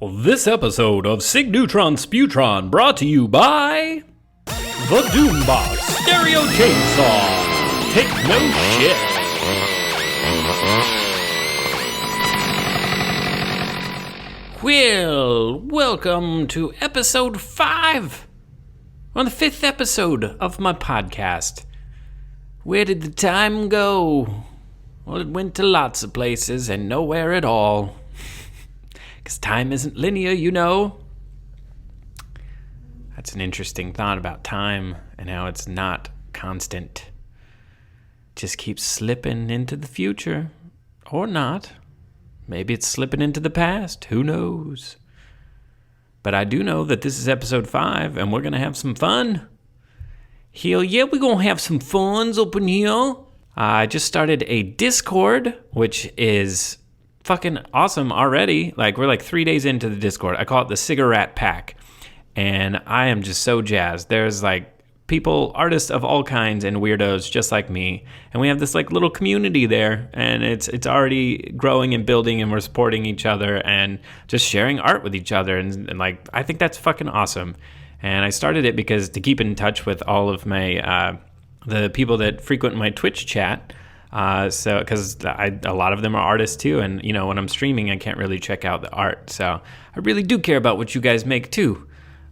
This episode of Spewtron brought to you by the Doombox Stereo Chainsaw. Take no shit. Well, welcome to episode 5. On the 5th episode of my podcast. Where did the time go? Well, it went to lots of places and nowhere at all. Because time isn't linear, you know. That's an interesting thought about time and how it's not constant. It just keeps slipping into the future. Or not. Maybe it's slipping into the past. Who knows? But I do know that this is episode 5 and we're going to have some fun. Hell yeah, we're going to have some funs up in here. I just started a Discord, which is fucking awesome already. Like, we're like 3 days into the Discord. I call it the cigarette pack. And I am just so jazzed. There's like people, artists of all kinds and weirdos just like me. And we have this like little community there. And it's already growing and building, and we're supporting each other and just sharing art with each other. And like, I think that's fucking awesome. And I started it because to keep in touch with all of my, the people that frequent my Twitch chat. So, because a lot of them are artists too, and you know, when I'm streaming, I can't really check out the art. So, I really do care about what you guys make too.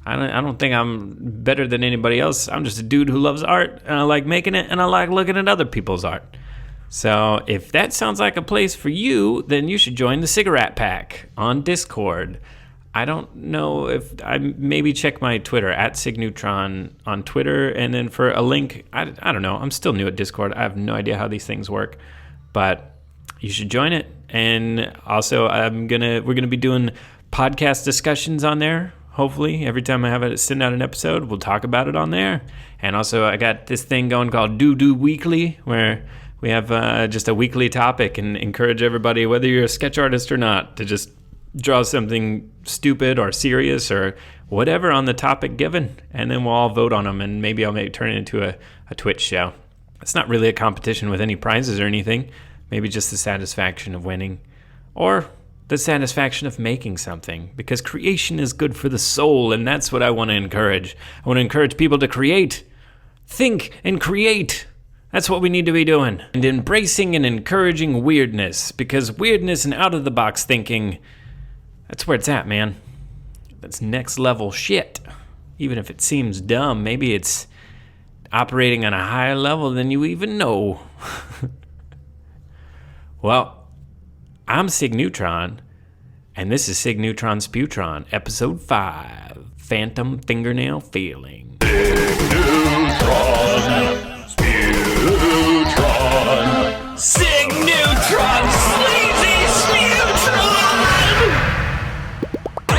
I don't think I'm better than anybody else. I'm just a dude who loves art, and I like making it, and I like looking at other people's art. So, if that sounds like a place for you, then you should join the Cigarette Pack on Discord. I don't know if I maybe check my Twitter at Signutron on Twitter, and then for a link, I don't know. I'm still new at Discord. I have no idea how these things work, but you should join it. And also, we're gonna be doing podcast discussions on there. Hopefully, every time I have it send out an episode, we'll talk about it on there. And also, I got this thing going called Do Weekly, where we have just a weekly topic and encourage everybody, whether you're a sketch artist or not, to just draw something stupid or serious or whatever on the topic given, and then we'll all vote on them, and maybe I'll turn it into a Twitch show. It's not really a competition with any prizes or anything, maybe just the satisfaction of winning, or the satisfaction of making something, because creation is good for the soul, and that's what I want to encourage. I want to encourage people to create, think, and create. That's what we need to be doing, and embracing and encouraging weirdness, because weirdness and out-of-the-box thinking, that's where it's at, man. That's next level shit. Even if it seems dumb, maybe it's operating on a higher level than you even know. Well, I'm Signutron, and this is Signutron Spewtron, episode 5, Phantom Fingernail Feeling. Signutron Spewtron. Signutron Sleazy Spewtron!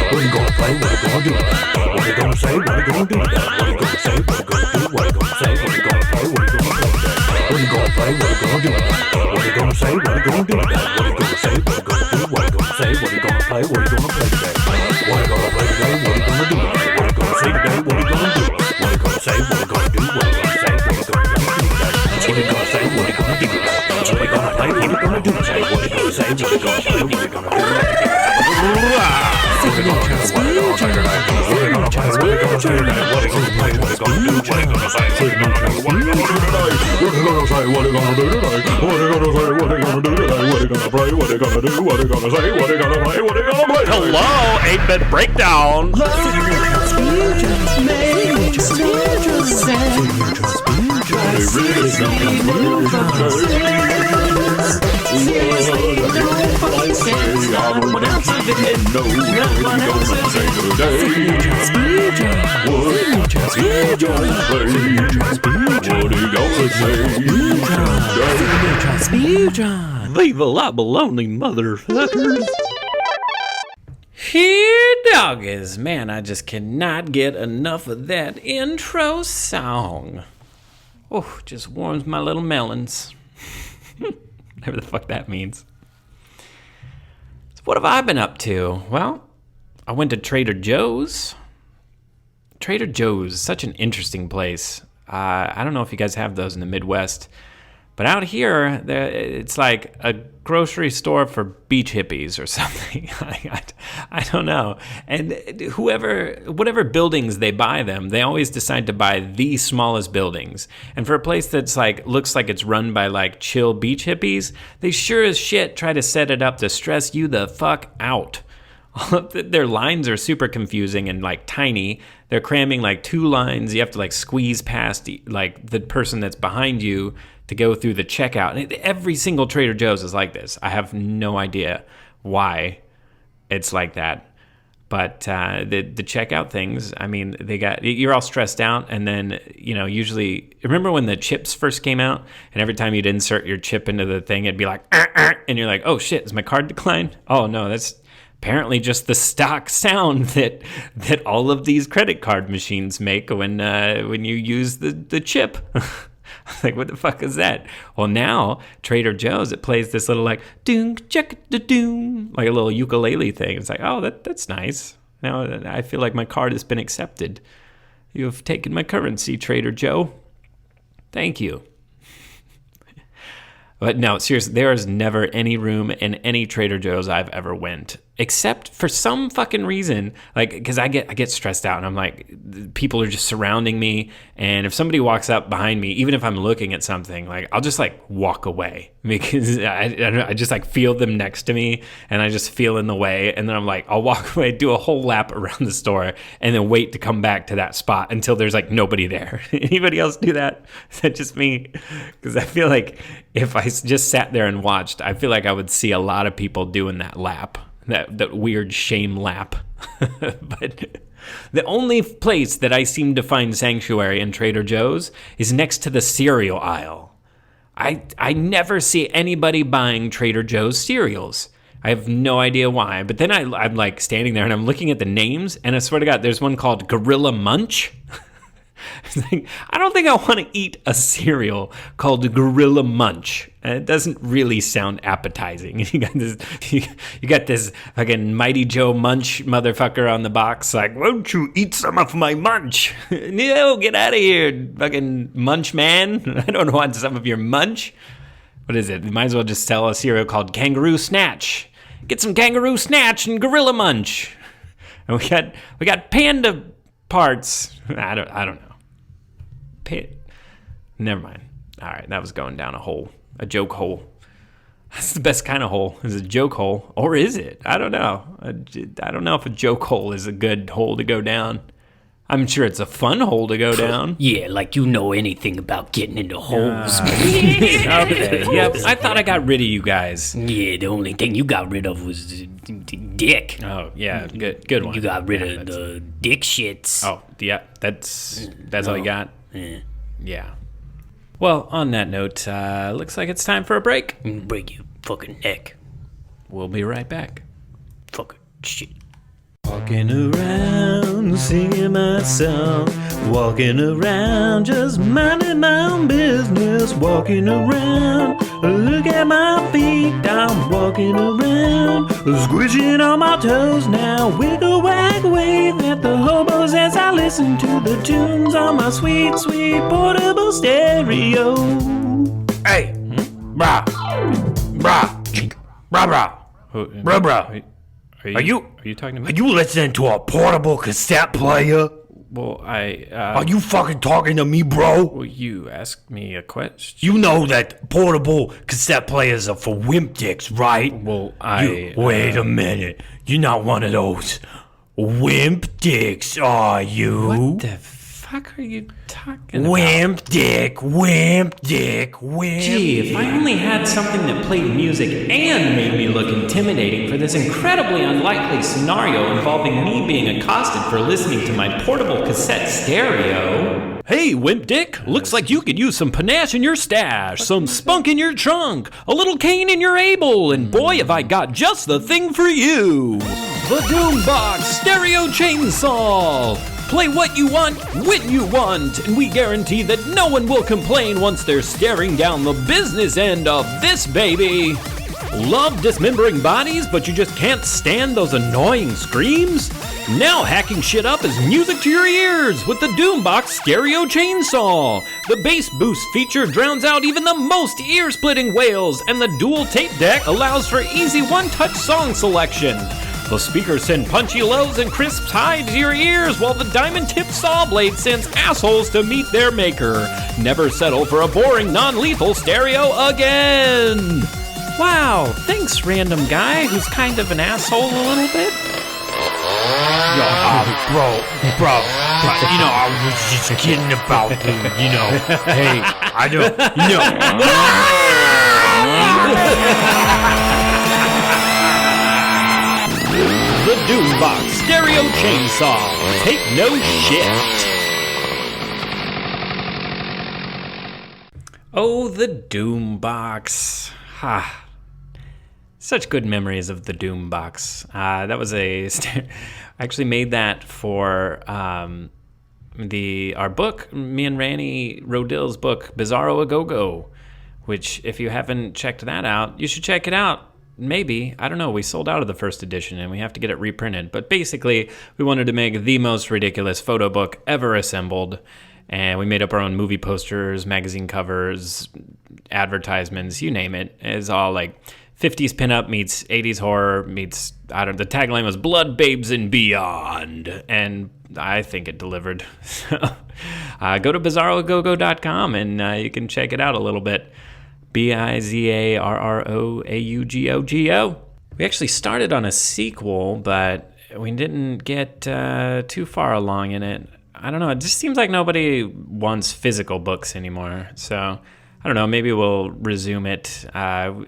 What are you gonna play? What are you gonna do? What are you gonna say? What are you gonna do? What are you gonna say? What are you gonna do? What are you gonna say? What are you gonna play? What are you gonna play? What are you gonna play? What are you gonna do? What are you gonna say? What are you gonna do? What are you gonna say? What are you gonna do? What are you gonna say? What are you gonna play? What are you gonna play today? What are you gonna play today? What are you gonna do? What are you gonna say today? What are you gonna do? What are you gonna say? What are you gonna do? What are you gonna say? What are you gonna do today? What are you gonna say? What are you gonna do? What are you gonna play? What are you gonna do today? What are you gonna say? What are you gonna play? What are you gonna do? Hello, 8-Bit Breakdown. Leave a lot baloney, motherfuckers. Here, doggies. Man, I just cannot get enough of that intro song. Oh, just warms my little melons. Whatever the fuck that means. So what have I been up to? Well, I went to Trader Joe's. Trader Joe's, such an interesting place. I don't know if you guys have those in the Midwest, But out here, it's like a grocery store for beach hippies or something. I don't know. And whatever buildings they buy them, they always decide to buy the smallest buildings. And for a place that's like looks like it's run by like chill beach hippies, they sure as shit try to set it up to stress you the fuck out. Their lines are super confusing and like tiny. They're cramming like 2 lines. You have to like squeeze past like the person that's behind you to go through the checkout. And every single Trader Joe's is like this. I have no idea why it's like that. But the checkout things, I mean, you're all stressed out. And then, usually, remember when the chips first came out? And every time you'd insert your chip into the thing, it'd be like, and you're like, oh shit, is my card declined? Oh no, that's apparently just the stock sound that all of these credit card machines make when you use the chip. I was like, what the fuck is that? Well, now Trader Joe's, it plays this little like doom check da doom, like a little ukulele thing. It's like, oh, that's nice. Now I feel like my card has been accepted. You have taken my currency, Trader Joe. Thank you. But no, seriously, there is never any room in any Trader Joe's I've ever went, except for some fucking reason, like, because I get stressed out, and I'm like, people are just surrounding me, and if somebody walks up behind me, even if I'm looking at something, like, I'll just like walk away, because I just like feel them next to me, and I just feel in the way, and then I'm like, I'll walk away, do a whole lap around the store, and then wait to come back to that spot until there's like nobody there. Anybody else do that? Is that just me? Because I feel like if I just sat there and watched, I feel like I would see a lot of people doing that lap. That weird shame lap. But the only place that I seem to find sanctuary in Trader Joe's is next to the cereal aisle. I never see anybody buying Trader Joe's cereals. I have no idea why. But then I'm like standing there and I'm looking at the names, and I swear to God, there's one called Gorilla Munch. I don't think I want to eat a cereal called Gorilla Munch. It doesn't really sound appetizing. You got this fucking Mighty Joe Munch motherfucker on the box, like, won't you eat some of my munch? No, get out of here, fucking munch man. I don't want some of your munch. What is it? You might as well just sell a cereal called Kangaroo Snatch. Get some Kangaroo Snatch and Gorilla Munch. And we got panda parts. I don't know. Never mind. All right, that was going down a joke hole. That's the best kind of hole, is a joke hole. Or is it? I don't know. I don't know if a joke hole is a good hole to go down. I'm sure it's a fun hole to go down. Yeah, like you know anything about getting into holes. Okay, yep. I thought I got rid of you guys. Yeah, the only thing you got rid of was dick. Oh, yeah, good one. You got rid of the dick shits. Oh, yeah, that's all you got? Yeah. Well, on that note, looks like it's time for a break. Break your fucking neck. We'll be right back. Fucking shit. Walking around, singing my song. Walking around, just minding my own business. Walking around, look at my feet. I'm walking around, squishing on my toes now. Wiggle, wag, wave at the hobos as I listen to the tunes on my sweet, sweet portable stereo. Hey, brah, Are you talking to me? Are you listening to a portable cassette player? Well, Are you fucking talking to me, bro? Well, you asked me a question. You know that portable cassette players are for wimp dicks, right? Well, wait a minute. You're not one of those wimp dicks, are you? What the fuck are you talking about? Wimp dick. Gee, if I only had something that played music and made me look intimidating for this incredibly unlikely scenario involving me being accosted for listening to my portable cassette stereo. Hey, Wimp Dick, looks like you could use some panache in your stash, some spunk in your trunk, a little cane in your able, and boy, have I got just the thing for you. The Doombox Stereo Chainsaw. Play what you want, when you want, and we guarantee that no one will complain once they're staring down the business end of this baby. Love dismembering bodies, but you just can't stand those annoying screams? Now hacking shit up is music to your ears with the Doombox Stereo Chainsaw. The bass boost feature drowns out even the most ear-splitting wails, and the dual tape deck allows for easy one-touch song selection. The speakers send punchy lows and crisp highs to your ears, while the diamond-tipped saw blade sends assholes to meet their maker. Never settle for a boring, non-lethal stereo again! Wow, thanks, random guy who's kind of an asshole a little bit. Yo, bro, you know, I was just kidding about the, you know, hey, I don't, you know. The Doombox Stereo Chainsaw. Take no shit. Oh, the Doombox. Ha. Such good memories of the Doombox. That was I actually made that for our book, me and Ranny Rodill's book, Bizarro A Go-Go, which if you haven't checked that out, you should check it out. Maybe. I don't know. We sold out of the first edition and we have to get it reprinted. But basically, we wanted to make the most ridiculous photo book ever assembled. And we made up our own movie posters, magazine covers, advertisements, you name it. It's all like 50s pinup meets 80s horror meets, the tagline was Blood, Babes, and Beyond. And I think it delivered. Go to bizarroagogo.com and you can check it out a little bit. Bizarroaugogo. We actually started on a sequel, but we didn't get too far along in it. I don't know. It just seems like nobody wants physical books anymore. So I don't know. Maybe we'll resume it.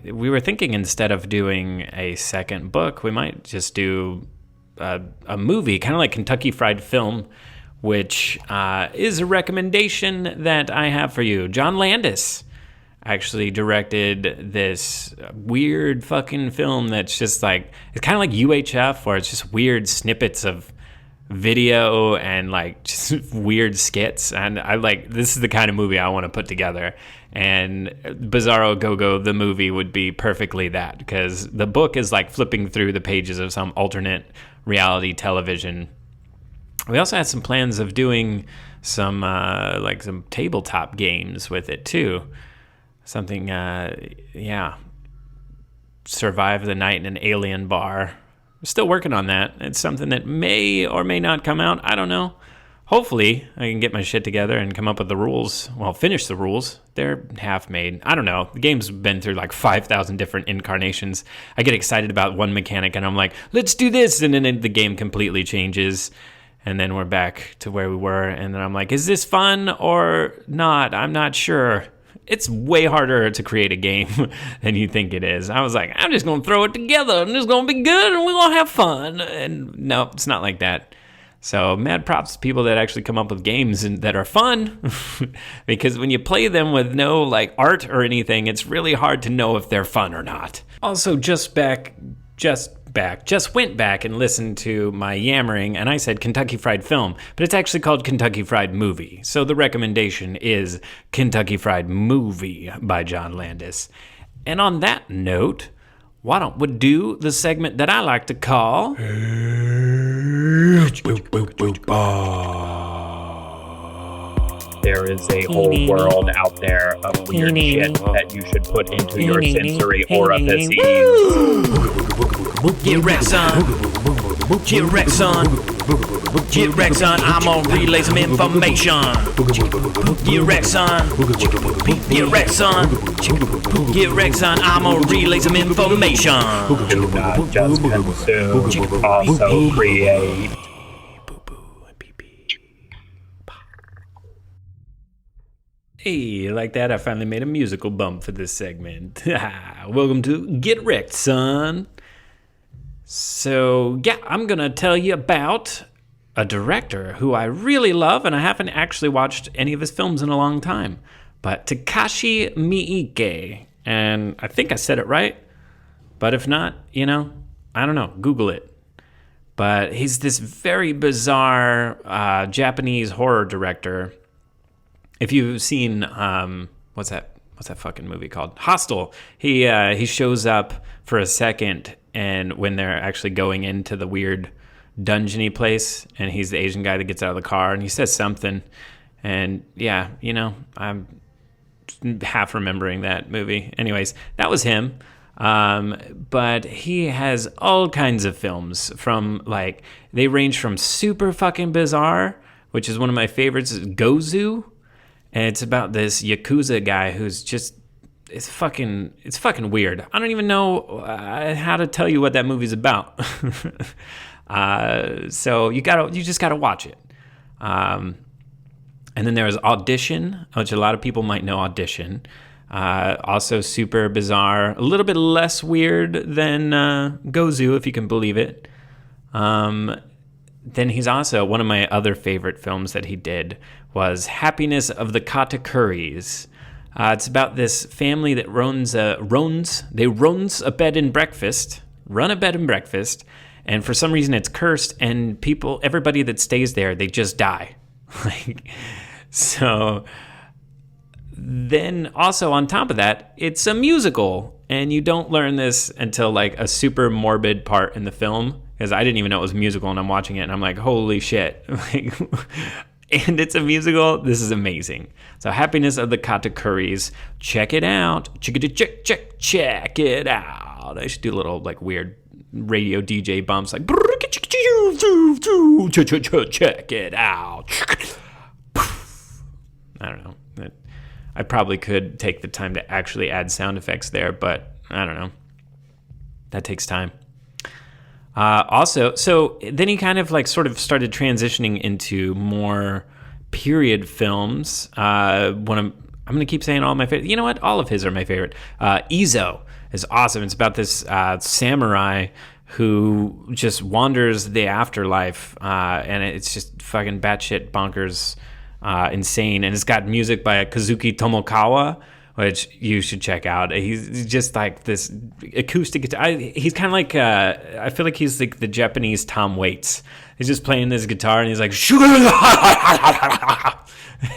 We were thinking instead of doing a second book, we might just do a movie, kind of like Kentucky Fried Film, which is a recommendation that I have for you. John Landis actually directed this weird fucking film that's just like, it's kind of like UHF, where it's just weird snippets of video and like just weird skits. And this is the kind of movie I want to put together. And Bizarro Go-Go, the movie, would be perfectly that, because the book is like flipping through the pages of some alternate reality television. We also had some plans of doing some tabletop games with it too. Something, survive the night in an alien bar. We're still working on that. It's something that may or may not come out. I don't know. Hopefully, I can get my shit together and come up with the rules. Well, finish the rules. They're half made. I don't know. The game's been through like 5,000 different incarnations. I get excited about one mechanic and I'm like, let's do this. And then the game completely changes. And then we're back to where we were. And then I'm like, is this fun or not? I'm not sure. It's way harder to create a game than you think it is. I was like, I'm just going to throw it together and it's going to be good and we're going to have fun. And no, it's not like that. So mad props to people that actually come up with games that are fun because when you play them with no like art or anything, it's really hard to know if they're fun or not. Also, just went back and listened to my yammering, and I said Kentucky Fried Film, but it's actually called Kentucky Fried Movie. So the recommendation is Kentucky Fried Movie by John Landis. And on that note, why don't we do the segment that I like to call... There is a whole world out there of weird shit that you should put into your sensory orifices. Get wrecked, son. Get wrecked, son. Get wrecked, son. I'm gonna relay some information. Get wrecked, son. Get wrecked, son. Get wrecked, son. I'm gonna relay some information. Do not just consume, also create. Hey, like that, I finally made a musical bump for this segment. Welcome to Get Wrecked, son. So, yeah, I'm going to tell you about a director who I really love, and I haven't actually watched any of his films in a long time. But Takashi Miike, and I think I said it right. But if not, I don't know, Google it. But he's this very bizarre Japanese horror director. If you've seen, what's that what's that fucking movie called? Hostel. He shows up for a second, and when they're actually going into the weird dungeony place, and he's the Asian guy that gets out of the car, and he says something, and yeah, I'm half remembering that movie. Anyways, that was him. But he has all kinds of films from they range from super fucking bizarre, which is one of my favorites, is Gozu. And it's about this Yakuza guy who's just, it's fucking weird. I don't even know how to tell you what that movie's about. So you just gotta watch it. And then there was Audition, which a lot of people might know Audition. Also super bizarre, a little bit less weird than Gozu, if you can believe it. Then he's also, one of my other favorite films that he did was Happiness of the Katakuris. It's about this family that runs a bed and breakfast, and for some reason it's cursed, and everybody that stays there, they just die. So then also on top of that, it's a musical, and you don't learn this until a super morbid part in the film, because I didn't even know it was a musical, and I'm watching it and I'm like, holy shit. And it's a musical. This is amazing. So Happiness of the Katakuris. Check it out. Check it out. I should do a little weird radio DJ bumps check it out. I don't know. I probably could take the time to actually add sound effects there, but I don't know. That takes time. Also, so then he kind of sort of started transitioning into more period films. I'm going to keep saying all my favorite. You know what? All of his are my favorite. Izo is awesome. It's about this samurai who just wanders the afterlife, and it's just fucking batshit bonkers, insane. And it's got music by Kazuki Tomokawa, which you should check out. He's just this acoustic guitar. He's kind of I feel like he's the Japanese Tom Waits. He's just playing this guitar, and he's like,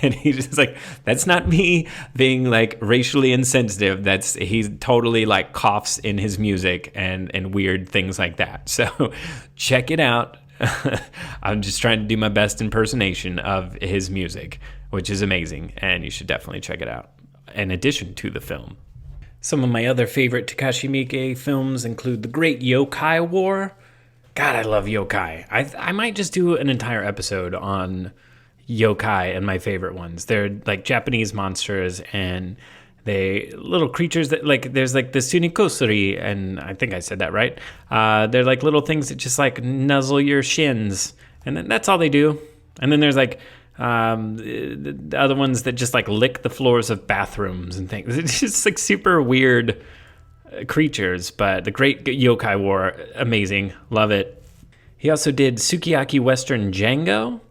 and he's just that's not me being racially insensitive. He totally coughs in his music and weird things like that. So check it out. I'm just trying to do my best impersonation of his music, which is amazing, and you should definitely check it out. In addition to the film. Some of my other favorite Takashi Miike films include The Great Yokai War. God, I love yokai. I might just do an entire episode on yokai and my favorite ones. They're Japanese monsters, and they little creatures that there's the sunikosuri, and I think I said that right. They're little things that just nuzzle your shins, and then that's all they do. And then there's the other ones that just lick the floors of bathrooms and things. It's just super weird creatures, but The Great Yokai War, amazing, love it. He also did Sukiyaki Western Django,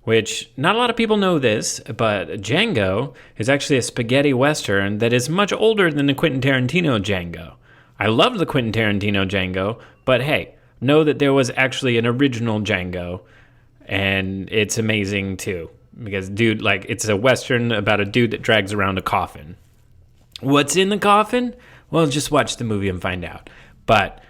which not a lot of people know this, but Django is actually a spaghetti western that is much older than the Quentin Tarantino Django. I love the Quentin Tarantino Django, but hey, know that there was actually an original Django, and it's amazing too, because dude, it's a western about a dude that drags around a coffin. What's in the coffin? Well, just watch the movie and find out. But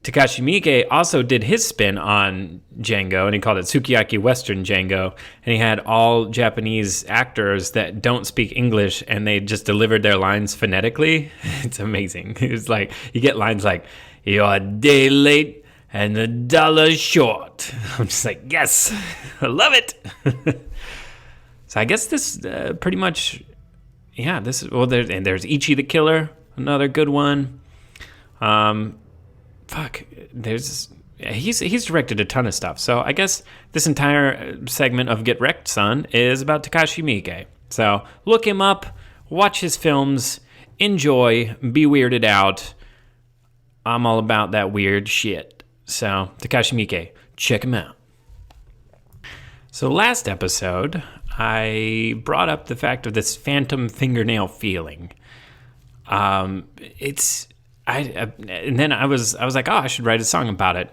Takashi Miike also did his spin on Django, and he called it Sukiyaki Western Django, and he had all Japanese actors that don't speak English, and they just delivered their lines phonetically. It's amazing. It's you get lines like, "You're a day late and a dollar short." I'm just yes, I love it. So I guess this pretty much, yeah, this is, there's Ichi the Killer, another good one. He's directed a ton of stuff. So I guess this entire segment of Get Wrecked, Son is about Takashi Miike. So look him up, watch his films, enjoy, be weirded out. I'm all about that weird shit. So Takashi Miike, check him out. So last episode, I brought up the fact of this phantom fingernail feeling. And then I was like, oh, I should write a song about it,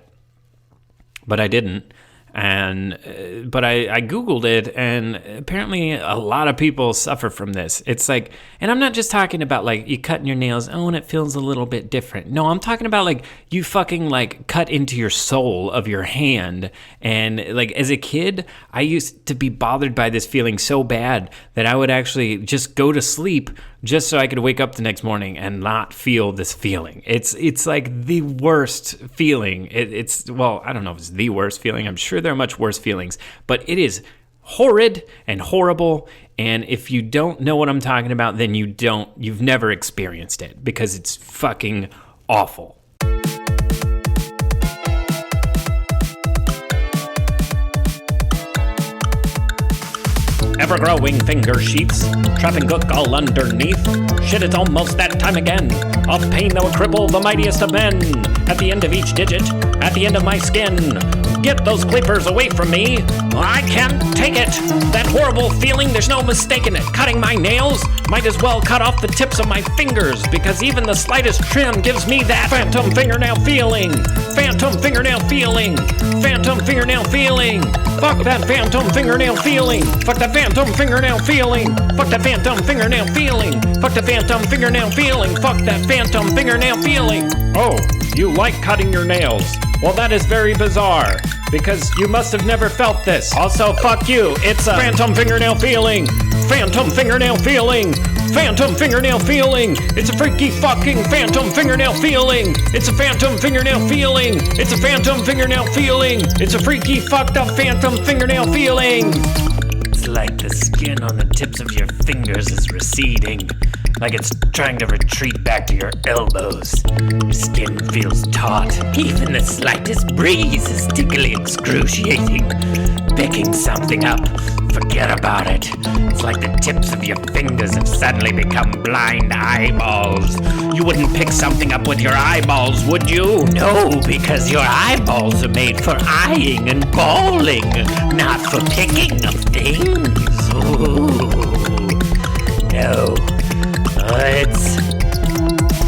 but I didn't. But I Googled it, and apparently a lot of people suffer from this. It's like, and I'm not just talking about like you cutting your nails, and it feels a little bit different. No, I'm talking about like you fucking like cut into your sole of your hand. And like as a kid, I used to be bothered by this feeling so bad that I would actually just go to sleep just so I could wake up the next morning and not feel this feeling. It's like the worst feeling. Well, I don't know if it's the worst feeling. I'm sure there are much worse feelings, but it is horrid and horrible. And if you don't know what I'm talking about, then you've never experienced it, because it's fucking awful. Ever-growing finger sheaths, trapping gook all underneath. Shit, it's almost that time again. Of pain that will cripple the mightiest of men. At the end of each digit, at the end of my skin. Get those clippers away from me. I can't take it. That horrible feeling, there's no mistaking it. Cutting my nails, might as well cut off the tips of my fingers, because even the slightest trim gives me that phantom fingernail feeling. Phantom fingernail feeling. Phantom fingernail feeling. Fuck that phantom fingernail feeling. Fuck that phantom fingernail feeling. Fuck that phantom fingernail feeling. Fuck that phantom fingernail feeling. Fuck that phantom fingernail feeling. Oh, you like cutting your nails. Well, that is very bizarre, because you must have never felt this. Also, fuck you. It's a phantom fingernail feeling. Phantom fingernail feeling. Phantom fingernail feeling. It's a freaky fucking phantom fingernail feeling. It's a phantom fingernail feeling. It's a phantom fingernail feeling. It's a freaky fucked up phantom fingernail feeling. It's like the skin on the tips of your fingers is receding, like it's trying to retreat back to your elbows. Your skin feels taut. Even the slightest breeze is tickly excruciating. Picking something up, forget about it. It's like the tips of your fingers have suddenly become blind eyeballs. You wouldn't pick something up with your eyeballs, would you? No, because your eyeballs are made for eyeing and balling, not for picking of things. Ooh. No. It's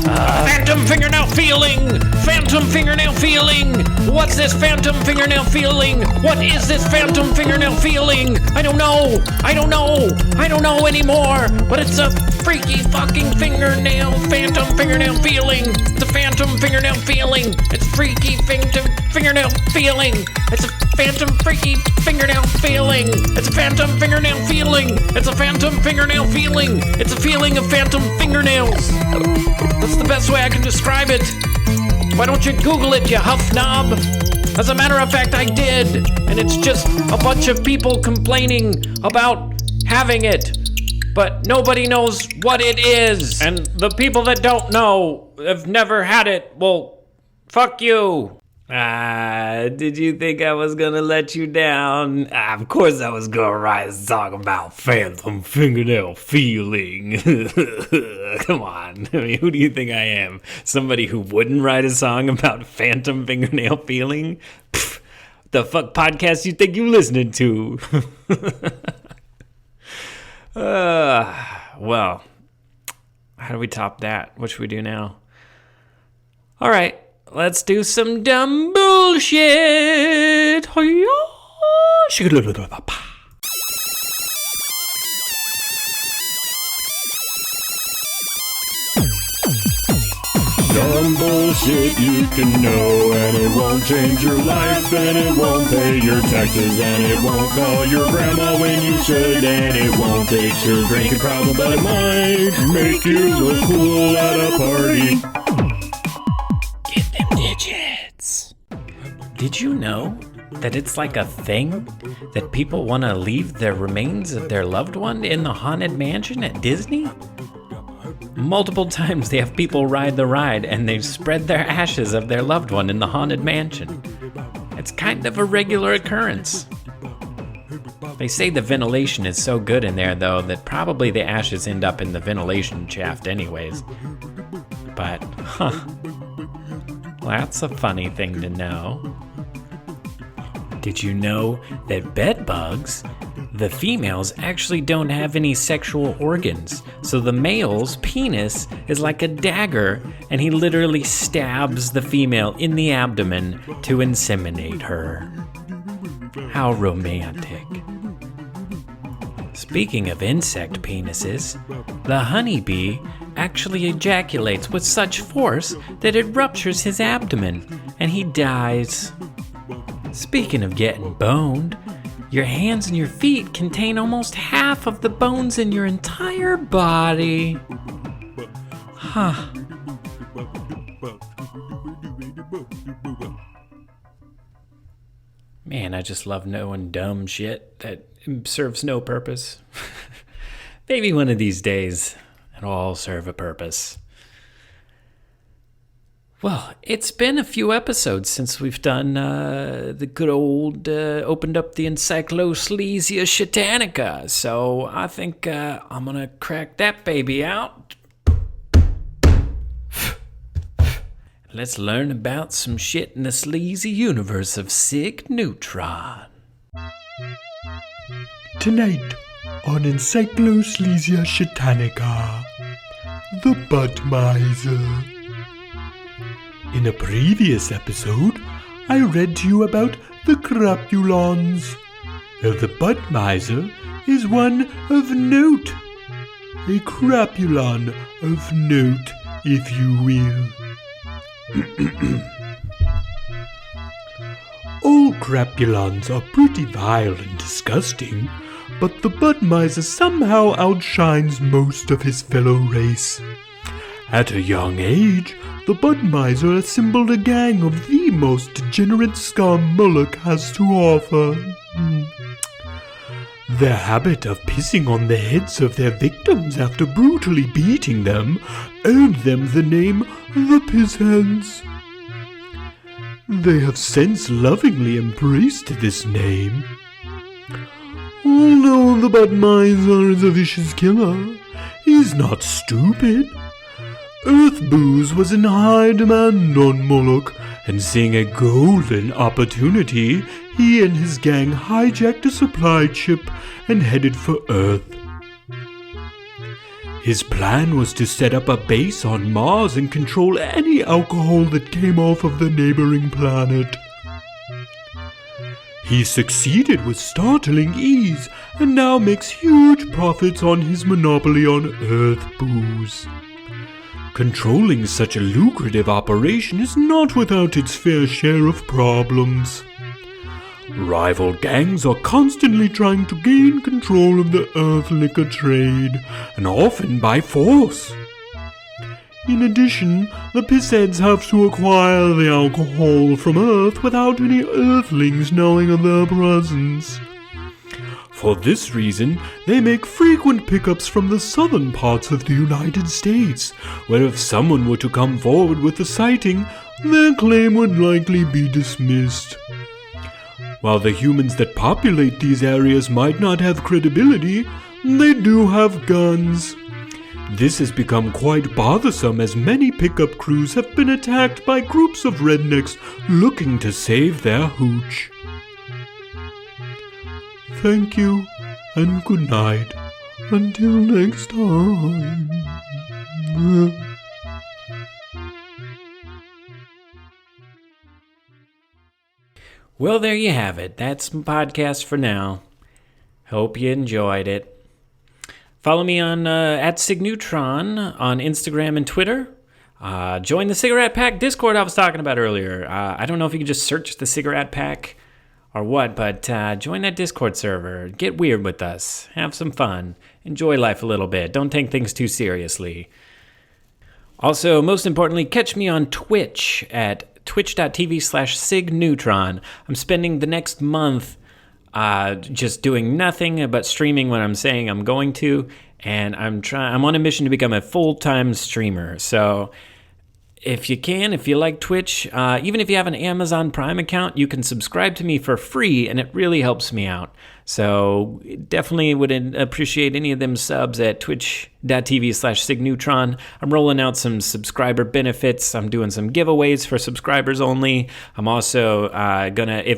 Phantom fingernail feeling! Phantom fingernail feeling! What's this phantom fingernail feeling? What is this phantom fingernail feeling? I don't know! I don't know anymore! But it's a freaky fucking fingernail! Phantom fingernail feeling! It's a phantom fingernail feeling! It's freaky fingernail feeling! It's a phantom freaky fingernail feeling! It's a phantom fingernail feeling! It's a phantom fingernail feeling! It's a feeling of phantom fingernails! That's the best way I can describe it. Why don't you Google it, you huff knob? As a matter of fact, I did. And it's just a bunch of people complaining about having it. But nobody knows what it is. And the people that don't know have never had it. Well, fuck you. Did you think I was gonna let you down? Of course I was gonna write a song about phantom fingernail feeling. Come on. I mean, who do you think I am? Somebody who wouldn't write a song about phantom fingernail feeling? Pfft, the fuck podcast you think you listening to? Well, how do we top that? What should we do now? All right. Let's do some dumb bullshit. Dumb bullshit you can know, and it won't change your life, and it won't pay your taxes, and it won't call your grandma when you should, and it won't fix your drinking problem, but it might make you look cool at a party. Digits. Did you know that it's like a thing that people want to leave the remains of their loved one in the Haunted Mansion at Disney? Multiple times they have people ride the ride and they've spread their ashes of their loved one in the Haunted Mansion. It's kind of a regular occurrence. They say the ventilation is so good in there, though, that probably the ashes end up in the ventilation shaft anyways. But, well, that's a funny thing to know. Did you know that bed bugs, the females actually don't have any sexual organs? So the male's penis is like a dagger, and he literally stabs the female in the abdomen to inseminate her. How romantic. Speaking of insect penises, the honeybee actually ejaculates with such force that it ruptures his abdomen, and he dies. Speaking of getting boned, your hands and your feet contain almost half of the bones in your entire body. Huh. Man, I just love knowing dumb shit that serves no purpose. Maybe one of these days it'll all serve a purpose. Well, it's been a few episodes since we've done the good old opened up the Encyclopedia Shitanica, so I think I'm gonna crack that baby out. Let's learn about some shit in the sleazy universe of Sig Neutron. Tonight on Encyclopedia Shitanica, the Bud Miser. In a previous episode, I read to you about the crapulons. Now, the Bud Miser is one of note. A crapulon of note, if you will. All crapulons are pretty vile and disgusting, but the Bud Miser somehow outshines most of his fellow race. At a young age, the Bud Miser assembled a gang of the most degenerate scum Moloch has to offer. Their habit of pissing on the heads of their victims after brutally beating them earned them the name the Pissheads. They have since lovingly embraced this name. Although the Bud Miser is a vicious killer, he's not stupid. Earth booze was in high demand on Moloch, and seeing a golden opportunity, he and his gang hijacked a supply ship and headed for Earth. His plan was to set up a base on Mars and control any alcohol that came off of the neighboring planet. He succeeded with startling ease and now makes huge profits on his monopoly on Earth booze. Controlling such a lucrative operation is not without its fair share of problems. Rival gangs are constantly trying to gain control of the Earth liquor trade, and often by force. In addition, the Pissheads have to acquire the alcohol from Earth without any Earthlings knowing of their presence. For this reason, they make frequent pickups from the southern parts of the United States, where if someone were to come forward with a sighting, their claim would likely be dismissed. While the humans that populate these areas might not have credibility, they do have guns. This has become quite bothersome as many pickup crews have been attacked by groups of rednecks looking to save their hooch. Thank you, and good night. Until next time. Well, there you have it. That's my podcast for now. Hope you enjoyed it. Follow me on at Signeutron on Instagram and Twitter. Join the Cigarette Pack Discord I was talking about earlier. I don't know if you can just search the Cigarette Pack or what, but join that Discord server. Get weird with us. Have some fun. Enjoy life a little bit. Don't take things too seriously. Also, most importantly, catch me on Twitch at twitch.tv/Signeutron. I'm spending the next month just doing nothing but streaming when I'm saying I'm going to, and I'm on a mission to become a full-time streamer. So if you like Twitch, even if you have an Amazon Prime account, you can subscribe to me for free, and it really helps me out. So definitely would appreciate any of them subs at Twitch twitch.tv/Signeutron. I'm rolling out some subscriber benefits. I'm doing some giveaways for subscribers only. I'm also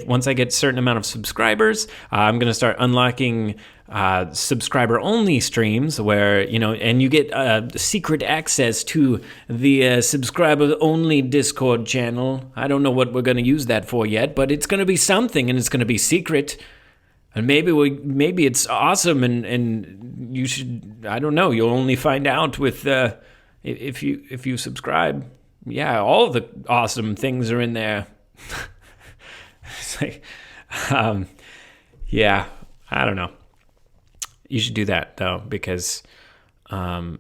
once I get a certain amount of subscribers, I'm gonna start unlocking subscriber only streams where, and you get secret access to the subscriber only Discord channel. I don't know what we're going to use that for yet, but it's going to be something, and it's going to be secret. And maybe it's awesome, and you should, I don't know, you'll only find out with if you subscribe. Yeah, all the awesome things are in there. It's like, yeah, I don't know. You should do that though, because, that's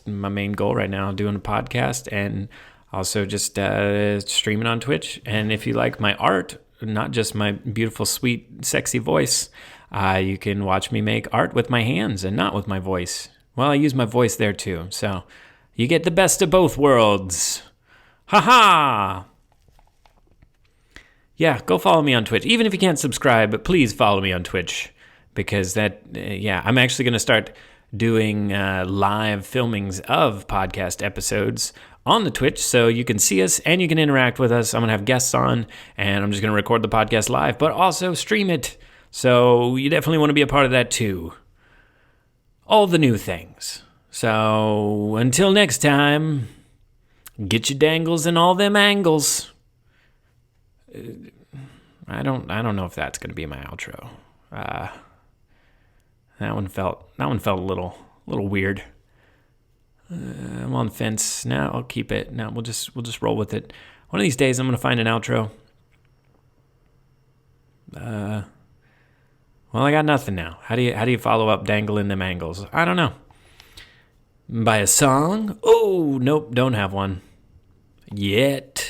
my main goal right now, doing a podcast and also just streaming on Twitch. And if you like my art, not just my beautiful, sweet, sexy voice, you can watch me make art with my hands and not with my voice. Well, I use my voice there too, so you get the best of both worlds. Ha-ha! Yeah, go follow me on Twitch. Even if you can't subscribe, but please follow me on Twitch, because I'm actually going to start doing live filmings of podcast episodes on the Twitch, so you can see us and you can interact with us. I'm going to have guests on, and I'm just going to record the podcast live, but also stream it. So you definitely want to be a part of that too. All the new things. So until next time, get your dangles in all them angles. I don't know if that's going to be my outro. That one felt a little weird. I'm on the fence. No, I'll keep it. No, we'll just roll with it. One of these days, I'm going to find an outro. Well, I got nothing now. How do you follow up dangling them angles? I don't know. By a song? Oh, nope, don't have one yet.